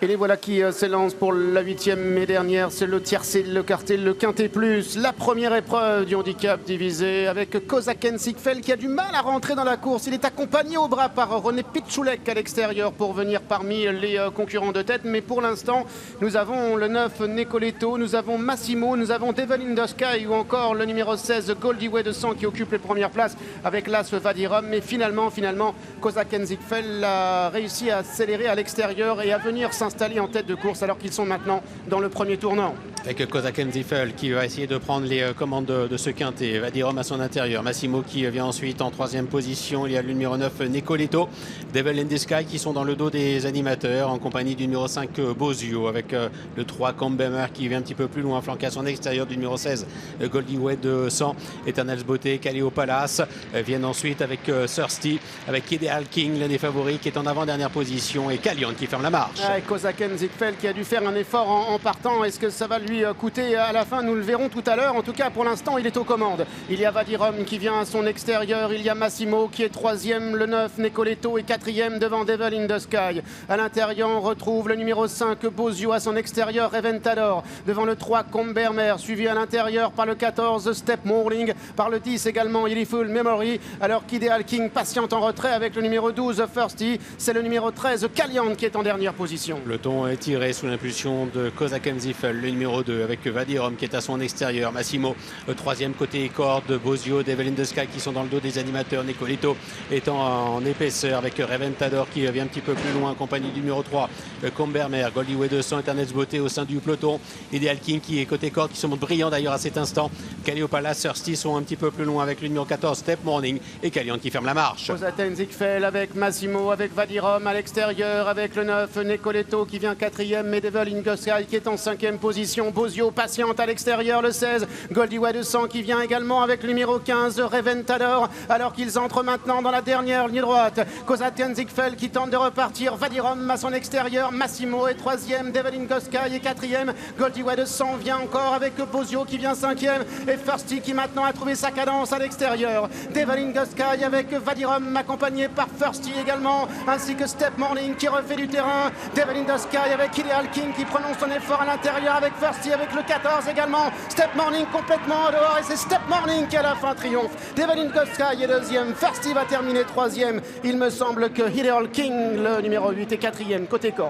Et les voilà qui s'élancent pour la 8e et dernière. C'est le tiercé, le quartet, le quintet plus. La première épreuve du handicap divisé avec Kozaken Sigfeld qui a du mal à rentrer dans la course. Il est accompagné au bras par René Pitchoulek à l'extérieur pour venir parmi les concurrents de tête. Mais pour l'instant, nous avons le 9 Nicoletto, nous avons Massimo, nous avons Devil in the Sky ou encore le numéro 16 Goldie Way de Sang qui occupe les premières places avec l'As Vadirom. Mais finalement, Kozaken Sigfeld a réussi à accélérer à l'extérieur et à venir s'installer en tête de course alors qu'ils sont maintenant dans le premier tournant. Avec Kozaken Sigfeld qui va essayer de prendre les commandes de ce quintet. Vadirom à son intérieur. Massimo qui vient ensuite en 3e position. Il y a le numéro 9 Nicoletto. Devil in the Sky qui sont dans le dos des animateurs en compagnie du numéro 5 Bozio avec le 3 Combemer qui vient un petit peu plus loin flanqué à son extérieur du numéro 16 Goldie Way de 100. Eternals Beauté, Calio Palace viennent ensuite avec Thirsty, avec Ideal King, l'un des favoris qui est en avant-dernière position et Calion qui ferme la marche. Kozaken Sigfeld qui a dû faire un effort en partant. Est-ce que ça va lui coûter à la fin? Nous le verrons tout à l'heure. En tout cas, pour l'instant, il est aux commandes. Il y a Vadirom qui vient à son extérieur. Il y a Massimo qui est 3e, le 9 Nicoletto est 4e devant Devil in the Sky. À l'intérieur, on retrouve le numéro 5 Bozio à son extérieur, Reventador devant le 3 Combermer, suivi à l'intérieur par le 14 Step Morning, par le 10 également Illyful Memory, alors qu'Ideal King patiente en retrait avec le numéro 12 Thirsty. C'est le numéro 13 Calian qui est en dernière position. Le ton est tiré sous l'impulsion de Kozaken Sigfeld, le numéro 2 avec Vadirom qui est à son extérieur. Massimo, le 3e côté corde, Bozio, Devil in the Sky qui sont dans le dos des animateurs. Nicoletto étant en épaisseur avec Reventador qui vient un petit peu plus loin en compagnie du numéro 3 Combermer, Goldie Way 200, Eternals Beauté au sein du peloton. Ideal King qui est côté corde, qui se montre brillant d'ailleurs à cet instant. Calio Palace, Thirsty sont un petit peu plus loin avec le numéro 14 Step Morning et Calion qui ferme la marche. Kozaken Sigfeld avec Massimo, avec Vadirom à l'extérieur, avec le 9 Nicoletto qui vient 4e, mais Devil in the Sky qui est en 5e position. Bozio patiente à l'extérieur, le 16 Goldie Way 200 qui vient également avec le numéro 15 Reventador, alors qu'ils entrent maintenant dans la dernière ligne droite. Kozaken Sigfeld qui tente de repartir, Vadirom à son extérieur, Massimo est 3e, Devil in the Sky est 4e, Goldie Way 200 vient encore avec Bozio qui vient 5e et Thirsty qui maintenant a trouvé sa cadence à l'extérieur. Devil in the Sky avec Vadirom accompagné par Thirsty également, ainsi que Step Morning qui refait du terrain. Devil in the Sky avec Ideal King qui prononce son effort à l'intérieur avec Thirsty, avec le 14 également. Step Morning complètement en dehors et c'est Step Morning qui à la fin triomphe. Devil in the Sky est 2e, Thirsty va terminer 3e. Il me semble que Ideal King, le numéro 8, est 4e côté corps.